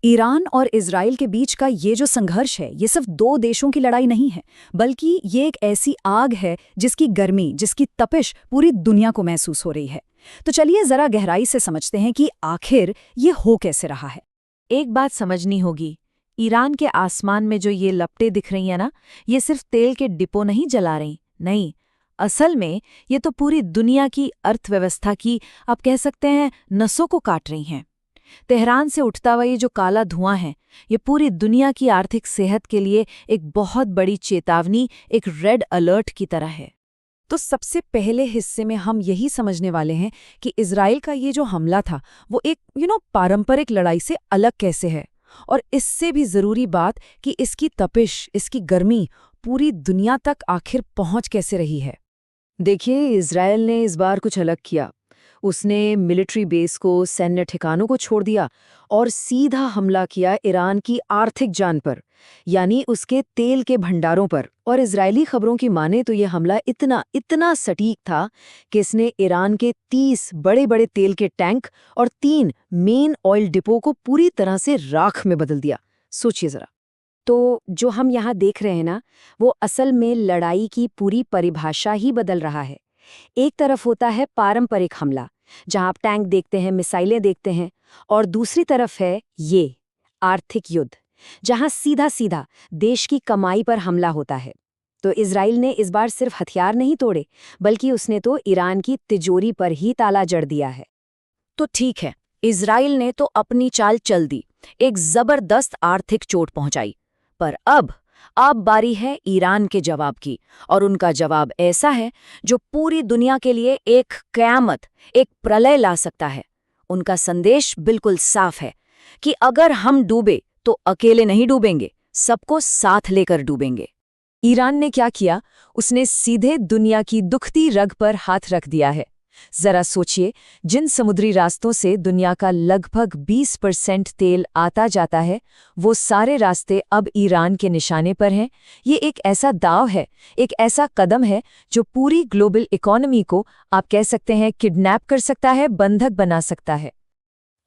Iran और Israel के बीच का ये जो संघर्ष है, ये सिर्फ दो देशों की लड़ाई नहीं है, बल्कि ये एक ऐसी आग है जिसकी गर्मी, जिसकी तपिश पूरी दुनिया को महसूस हो रही है। तो चलिए जरा गहराई से समझते हैं कि आखिर ये हो कैसे रहा है। एक बात समझनी होगी। ईरान के आसमान में जो ये लपटें दिख रही हैं ना, ये सिर्फ तेल के डिपो नहीं जला रही। नहीं, असल में ये तो पूरी दुनिया की अर्थव्यवस्था की, आप कह सकते हैं, नसों को काट रही हैं। तेहरान से उठता हुआ ये जो काला धुआं है, ये पूरी दुनिया की आर्थिक सेहत के लिए एक बहुत बड़ी चेतावनी, एक रेड अलर्ट की तरह है। तो सबसे पहले हिस्से में हम यही समझने वाले हैं कि इजराइल का ये जो हमला था वो एक पारंपरिक लड़ाई से अलग कैसे है, और इससे भी ज़रूरी बात कि इसकी तपिश, इसकी गर्मी पूरी दुनिया तक आखिर पहुंच कैसे रही है। देखिए, इजराइल ने इस बार कुछ अलग किया। उसने मिलिट्री बेस को, सैन्य ठिकानों को छोड़ दिया और सीधा हमला किया ईरान की आर्थिक जान पर, यानी उसके तेल के भंडारों पर। और इजरायली खबरों की माने तो ये हमला इतना सटीक था कि इसने ईरान के 30 बड़े-बड़े तेल के टैंक और 3 मेन ऑयल डिपो को पूरी तरह से राख में बदल दिया। सोचिए जरा। तो जो हम यहाँ देख रहे हैं ना, वो असल में लड़ाई की पूरी परिभाषा ही बदल रहा है। एक तरफ होता है पारंपरिक हमला, जहां आप टैंक देखते हैं, मिसाइलें देखते हैं, और दूसरी तरफ है ये आर्थिक युद्ध, जहां सीधा सीधा देश की कमाई पर हमला होता है। तो इजराइल ने इस बार सिर्फ हथियार नहीं तोड़े, बल्कि उसने तो ईरान की तिजोरी पर ही ताला जड़ दिया है। तो ठीक है, इजराइल ने तो अपनी चाल चल दी, एक जबरदस्त आर्थिक चोट पहुंचाई। पर अब बारी है ईरान के जवाब की, और उनका जवाब ऐसा है जो पूरी दुनिया के लिए एक क़यामत, एक प्रलय ला सकता है। उनका संदेश बिल्कुल साफ है कि अगर हम डूबे तो अकेले नहीं डूबेंगे, सबको साथ लेकर डूबेंगे। ईरान ने क्या किया? उसने सीधे दुनिया की दुखती रग पर हाथ रख दिया है। जरा सोचिए, जिन समुद्री रास्तों से दुनिया का लगभग 20% तेल आता जाता है, वो सारे रास्ते अब ईरान के निशाने पर हैं। ये एक ऐसा दांव है, एक ऐसा कदम है जो पूरी ग्लोबल इकोनॉमी को, आप कह सकते हैं, किडनैप कर सकता है, बंधक बना सकता है।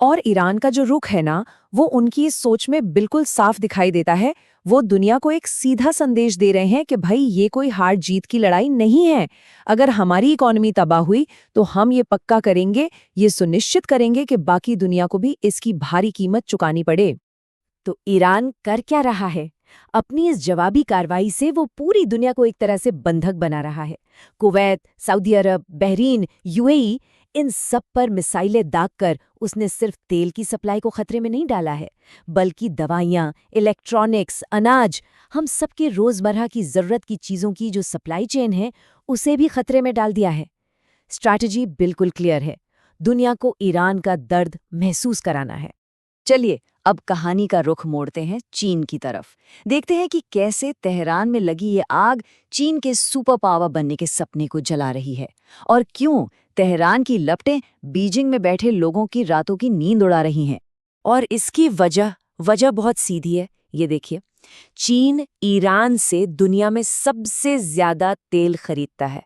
और ईरान का जो रुख है ना, वो उनकी इस सोच में बिल्कुल साफ दिखाई देता है। वो दुनिया को एक सीधा संदेश दे रहे हैं कि भाई, ये कोई हार जीत की लड़ाई नहीं है। अगर हमारी इकोनॉमी तबाह हुई तो हम ये पक्का करेंगे, ये सुनिश्चित करेंगे कि बाकी दुनिया को भी इसकी भारी कीमत चुकानी पड़े। तो ईरान कर क्या रहा है? अपनी इस जवाबी कार्रवाई से वो पूरी दुनिया को एक तरह से बंधक बना रहा है। कुवैत, सऊदी अरब, बहरीन, यूएई, इन सब पर मिसाइलें दागकर उसने सिर्फ तेल की सप्लाई को खतरे में नहीं डाला है, बल्कि दवाइयाँ, इलेक्ट्रॉनिक्स, अनाज, हम सबके रोजमर्रा की जरूरत की चीजों की जो सप्लाई चेन है, उसे भी खतरे में डाल दिया है। स्ट्रैटेजी बिल्कुल क्लियर है, दुनिया को ईरान का दर्द महसूस कराना है। चलिए, अब कहानी का रुख मोड़ते हैं चीन की तरफ। देखते हैं कि कैसे तेहरान में लगी ये आग चीन के सुपर पावर बनने के सपने को जला रही है, और क्यों तेहरान की लपटें बीजिंग में बैठे लोगों की रातों की नींद उड़ा रही हैं। और इसकी वजह बहुत सीधी है। ये देखिए, चीन ईरान से दुनिया में सबसे ज्यादा तेल खरीदता है।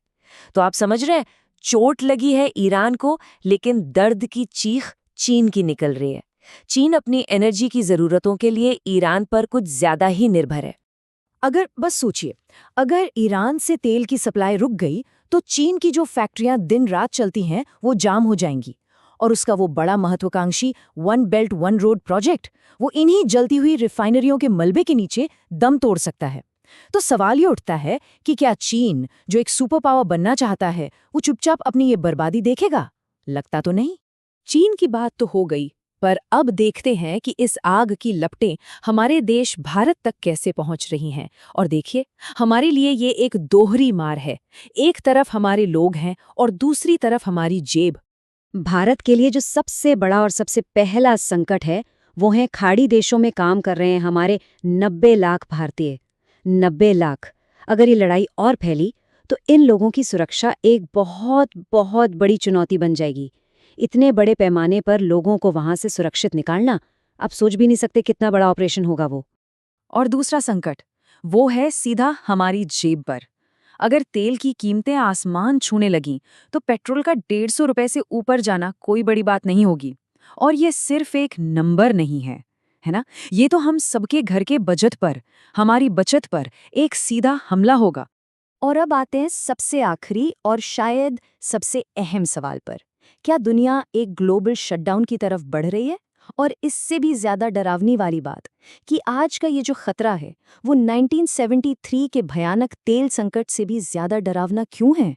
तो आप समझ रहे हैं, चोट लगी है ईरान को, लेकिन दर्द की चीख चीन की निकल रही है। चीन अपनी एनर्जी की जरूरतों के लिए ईरान पर कुछ ज्यादा ही निर्भर है। अगर बस सोचिए, अगर ईरान से तेल की सप्लाई रुक गई तो चीन की जो फैक्ट्रियां दिन रात चलती हैं वो जाम हो जाएंगी, और उसका वो बड़ा महत्वाकांक्षी one belt one road project, वो इन्हीं जलती हुई रिफाइनरियों के मलबे के नीचे दम तोड़ सकता है। तो सवाल ये उठता है कि क्या चीन, जो एक सुपर पावर बनना चाहता है, वो चुपचाप अपनी ये बर्बादी देखेगा? लगता तो नहीं। चीन की बात तो हो गई, पर अब देखते हैं कि इस आग की लपटें हमारे देश भारत तक कैसे पहुंच रही हैं। और देखिए, हमारे लिए ये एक दोहरी मार है। एक तरफ हमारे लोग हैं और दूसरी तरफ हमारी जेब। भारत के लिए जो सबसे बड़ा और सबसे पहला संकट है, वो है खाड़ी देशों में काम कर रहे हैं हमारे 90 लाख भारतीय। 90 लाख। अगर ये लड़ाई और फैली तो इन लोगों की सुरक्षा एक बहुत बहुत बड़ी चुनौती बन जाएगी। इतने बड़े पैमाने पर लोगों को वहां से सुरक्षित निकालना, आप सोच भी नहीं सकते कितना बड़ा ऑपरेशन होगा वो। और दूसरा संकट, वो है सीधा हमारी जेब पर। अगर तेल की कीमतें आसमान छूने लगीं तो पेट्रोल का 150 रुपए से ऊपर जाना कोई बड़ी बात नहीं होगी। और ये सिर्फ एक नंबर नहीं है, है ना? ये तो हम सबके घर के बजट पर, हमारी बचत पर एक सीधा हमला होगा। और अब आते हैं सबसे आखिरी और शायद सबसे अहम सवाल पर। क्या दुनिया एक ग्लोबल शटडाउन की तरफ बढ़ रही है? और इससे भी ज्यादा डरावनी वाली बात कि आज का ये जो खतरा है वो 1973 के भयानक तेल संकट से भी ज्यादा डरावना क्यों है?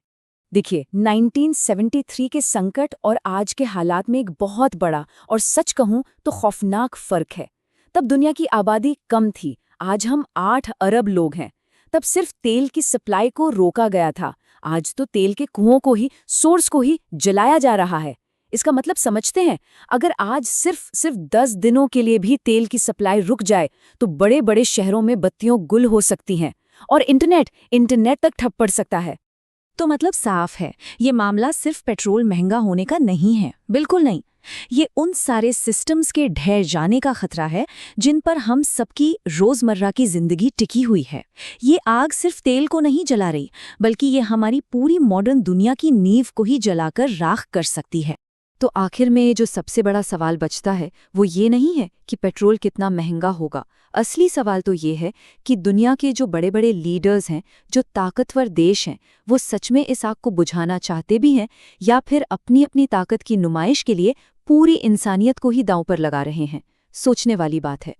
देखिए, 1973 के संकट और आज के हालात में एक बहुत बड़ा और सच कहूं तो खौफनाक फर्क है। तब दुनिया की आबादी कम थी, आज हम 8 अरब लोग हैं। तब सिर्फ तेल की सप्लाई को रोका गया था, आज तो तेल के कुओं को ही, सोर्स को ही जलाया जा रहा है। इसका मतलब समझते हैं, अगर आज सिर्फ 10 दिनों के लिए भी तेल की सप्लाई रुक जाए तो बड़े बड़े शहरों में बत्तियां गुल हो सकती हैं और इंटरनेट तक ठप पड़ सकता है। तो मतलब साफ है, ये मामला सिर्फ पेट्रोल महंगा होने का नहीं है, बिल्कुल नहीं। ये उन सारे सिस्टम्स के ढह जाने का खतरा है जिन पर हम सबकी रोजमर्रा की जिंदगी टिकी हुई है। ये आग सिर्फ तेल को नहीं जला रही, बल्कि ये हमारी पूरी मॉडर्न दुनिया की नींव को ही जलाकर राख कर सकती है। तो आखिर में जो सबसे बड़ा सवाल बचता है वो ये नहीं है कि पेट्रोल कितना महंगा होगा। असली सवाल तो ये है कि दुनिया के जो बड़े बड़े लीडर्स हैं, जो ताकतवर देश हैं, वो सच में इस आग को बुझाना चाहते भी हैं या फिर अपनी अपनी ताकत की नुमाइश के लिए पूरी इंसानियत को ही दांव पर लगा रहे हैं। सोचने वाली बात है।